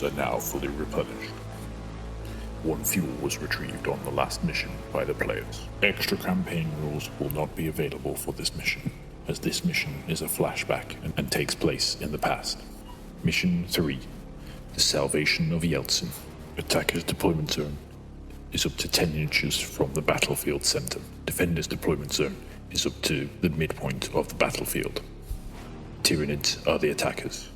stores are now fully replenished. 1 fuel was retrieved on the last mission by the players. Extra campaign rules will not be available for this mission, as this mission is a flashback and takes place in the past. Mission 3, the Salvation of Yeltsin. Attacker's deployment zone is up to 10 inches from the battlefield center. Defender's deployment zone is up to the midpoint of the battlefield. Tyranids are the attackers.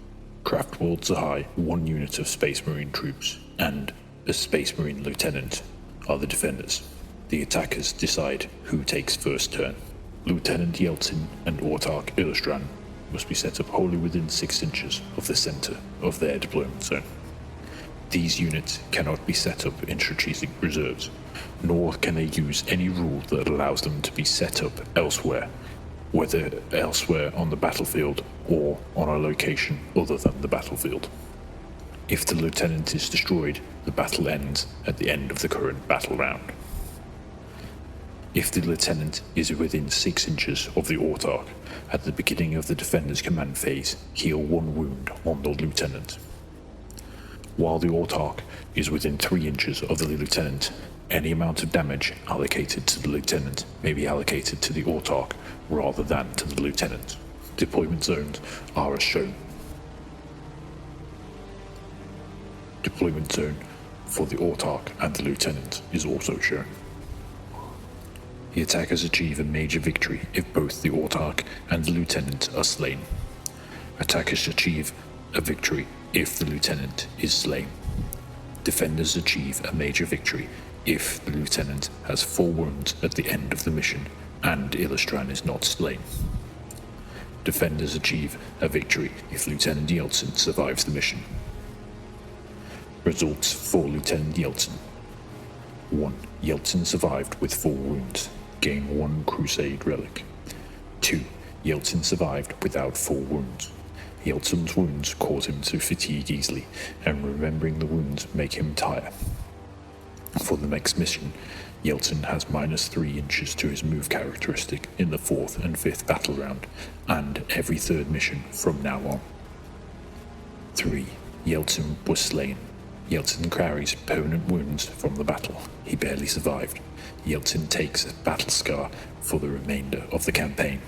Craftworld Zahai, 1 unit of Space Marine troops, and a Space Marine lieutenant are the defenders. The attackers decide who takes first turn. Lieutenant Yeltsin and Autarch Illistran must be set up wholly within 6 inches of the center of their deployment zone. These units cannot be set up in strategic reserves, nor can they use any rule that allows them to be set up elsewhere, whether elsewhere on the battlefield or on a location other than the battlefield. If the lieutenant is destroyed, the battle ends at the end of the current battle round. If the lieutenant is within 6 inches of the Autarch at the beginning of the defender's command phase, heal 1 wound on the lieutenant. While the Autarch is within 3 inches of the lieutenant, any amount of damage allocated to the lieutenant may be allocated to the Autarch rather than to the lieutenant. Deployment zones are as shown. Deployment zone for the Autarch and the lieutenant is also shown. The attackers achieve a major victory if both the Autarch and the lieutenant are slain. Attackers achieve a victory if the lieutenant is slain. Defenders achieve a major victory if the lieutenant has 4 wounds at the end of the mission and Illistran is not slain. Defenders achieve a victory if Lieutenant Yeltsin survives the mission. Results for Lieutenant Yeltsin. 1. Yeltsin survived with 4 wounds. Gain 1 Crusade relic. 2. Yeltsin survived without 4 wounds. Yeltsin's wounds cause him to fatigue easily, and remembering the wounds make him tire. For the next mission, Yeltsin has -3 inches to his move characteristic in the 4th and 5th battle round, and every 3rd mission from now on. 3. Yeltsin was slain. Yeltsin carries permanent wounds from the battle. He barely survived. Yeltsin takes a battle scar for the remainder of the campaign.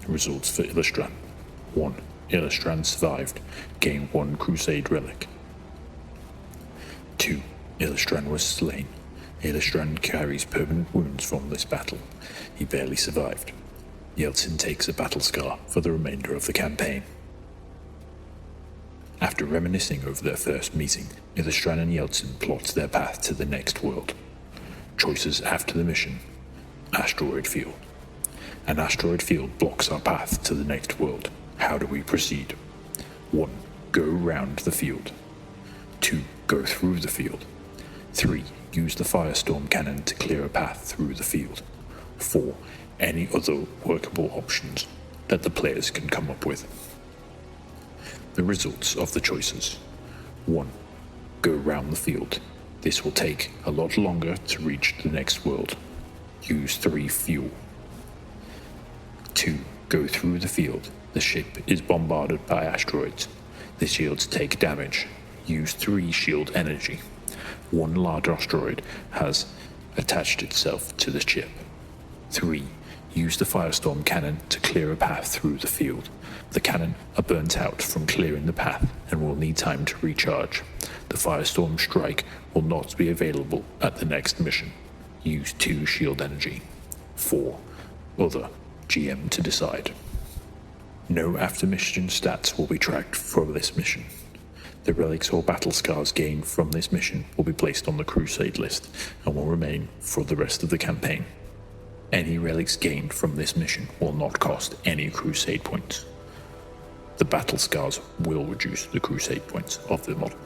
Results for Illistran. 1. Illistran survived. Gain 1 Crusade relic. 2. Illistran was slain. Illistran carries permanent wounds from this battle. He barely survived. Yeltsin takes a battle scar for the remainder of the campaign. After reminiscing over their first meeting, Illistran and Yeltsin plot their path to the next world. Choices after the mission. Asteroid field. An asteroid field blocks our path to the next world. How do we proceed? 1. Go round the field. 2. Go through the field. 3. Use the firestorm cannon to clear a path through the field. 4. Any other workable options that the players can come up with. The results of the choices. 1. Go round the field. This will take a lot longer to reach the next world. Use 3 fuel. 2. Go through the field. The ship is bombarded by asteroids. The shields take damage. Use 3 shield energy. 1 large asteroid has attached itself to the ship. 3. Use the firestorm cannon to clear a path through the field. The cannon are burnt out from clearing the path and will need time to recharge. The firestorm strike will not be available at the next mission. Use 2 shield energy. 4. Other. GM to decide. No after-mission stats will be tracked for this mission. The relics or battle scars gained from this mission will be placed on the Crusade list and will remain for the rest of the campaign. Any relics gained from this mission will not cost any Crusade points. The battle scars will reduce the Crusade points of the model.